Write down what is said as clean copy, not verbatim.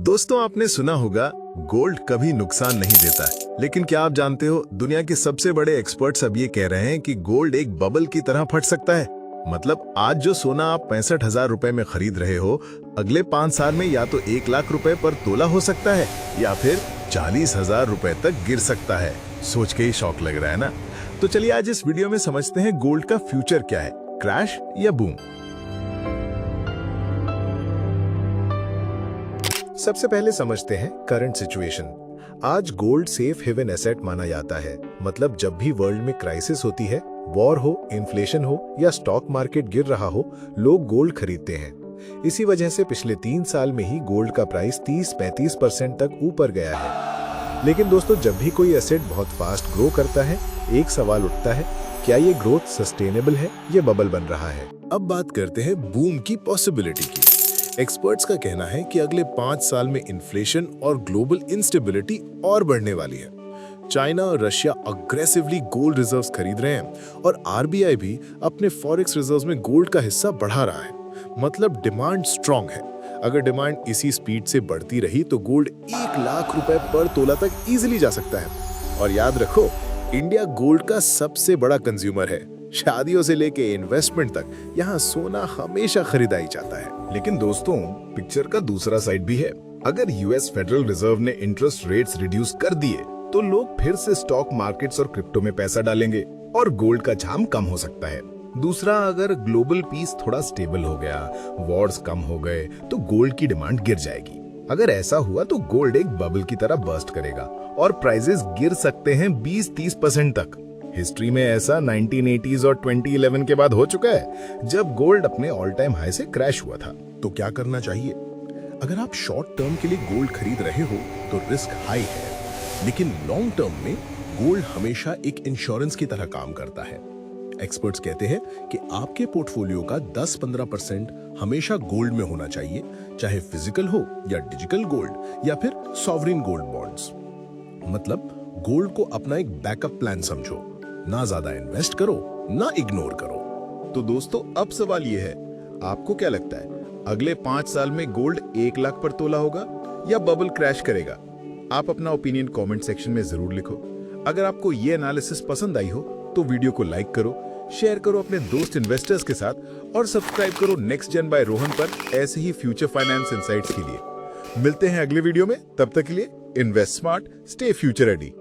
दोस्तों, आपने सुना होगा गोल्ड कभी नुकसान नहीं देता है, लेकिन क्या आप जानते हो दुनिया के सबसे बड़े एक्सपर्ट्स अब ये कह रहे हैं कि गोल्ड एक बबल की तरह फट सकता है। मतलब आज जो सोना आप 65,000 रुपए में खरीद रहे हो, अगले 5 साल में या तो 1 लाख रुपए पर तोला हो सकता है या फिर 40,000 रुपए तक गिर सकता है। सोच के ही शौक लग रहा है ना? तो चलिए आज इस वीडियो में समझते हैं गोल्ड का फ्यूचर क्या है, क्रैश या बूम। सबसे पहले समझते हैं करंट सिचुएशन। आज गोल्ड सेफ हेवन एसेट माना जाता है। मतलब जब भी वर्ल्ड में क्राइसिस होती है, वॉर हो, इन्फ्लेशन हो या स्टॉक मार्केट गिर रहा हो, लोग गोल्ड खरीदते हैं। इसी वजह से पिछले 3 साल में ही गोल्ड का प्राइस 30-35% तक ऊपर गया है। लेकिन दोस्तों, जब भी कोई एसेट बहुत फास्ट ग्रो करता है, एक सवाल उठता है, क्या ये ग्रोथ सस्टेनेबल है या बबल बन रहा है? अब बात करते हैं बूम की पॉसिबिलिटी की। एक्सपर्ट्स का कहना है कि अगले 5 साल में इन्फ्लेशन और ग्लोबल इंस्टेबिलिटी और बढ़ने वाली है। चाइना और रशिया अग्रेसिवली गोल्ड रिजर्व्स खरीद रहे हैं और आरबीआई भी अपने फॉरेक्स रिजर्व्स में गोल्ड का हिस्सा बढ़ा रहा है। मतलब डिमांड स्ट्रांग है। अगर डिमांड इसी स्पीड से बढ़ती रही तो गोल्ड 1 लाख रुपए पर तोला तक इजीली जा सकता है। और याद रखो, इंडिया गोल्ड का सबसे बड़ा कंज्यूमर है। शादियों से लेके इन्वेस्टमेंट तक यहाँ सोना हमेशा खरीदा ही जाता है। लेकिन दोस्तों, पिक्चर का दूसरा साइड भी है। अगर यूएस फेडरल रिजर्व ने इंटरेस्ट रेट्स रिड्यूस कर दिए तो लोग फिर से स्टॉक मार्केट्स और क्रिप्टो में पैसा डालेंगे और गोल्ड का झाम कम हो सकता है। दूसरा, अगर ग्लोबल पीस थोड़ा स्टेबल हो गया, वॉर्स कम हो गए, तो गोल्ड की डिमांड गिर जाएगी। अगर ऐसा हुआ तो गोल्ड एक बबल की तरह बर्स्ट करेगा और प्राइसेस गिर सकते हैं 20-30% तक। हिस्ट्री में ऐसा 1980s और 2011 के बाद हो चुका है, जब गोल्ड अपने ऑल टाइम हाई से क्रैश हुआ था। तो क्या करना चाहिए? अगर आप शॉर्ट टर्म के लिए गोल्ड खरीद रहे हो तो रिस्क हाई है, लेकिन लॉन्ग टर्म में गोल्ड हमेशा एक इंश्योरेंस की तरह काम करता है। एक्सपर्ट्स कहते हैं कि आपके पोर्टफोलियो का 10-15% हमेशा गोल्ड में होना चाहिए, चाहे फिजिकल हो या डिजिटल गोल्ड या फिर सॉवरिन गोल्ड बॉन्ड्स। मतलब गोल्ड को अपना एक बैकअप प्लान समझो, ना ज्यादा इन्वेस्ट करो, ना इग्नोर करो। तो दोस्तों, अब सवाल ये है, आपको क्या लगता है, अगले 5 साल में गोल्ड 1 लाख पर तोला होगा या बबल क्रैश करेगा? आप अपना ओपिनियन कमेंट सेक्शन में जरूर लिखो। अगर आपको ये एनालिसिस पसंद आई हो तो वीडियो को लाइक करो, शेयर करो अपने दोस्त इन्वेस्टर्स के साथ और सब्सक्राइब करो नेक्स्ट जेन बाय रोहन पर ऐसे ही फ्यूचर फाइनेंस इनसाइट्स के लिए। मिलते हैं अगले वीडियो में, तब तक के लिए invest smart, stay future ready.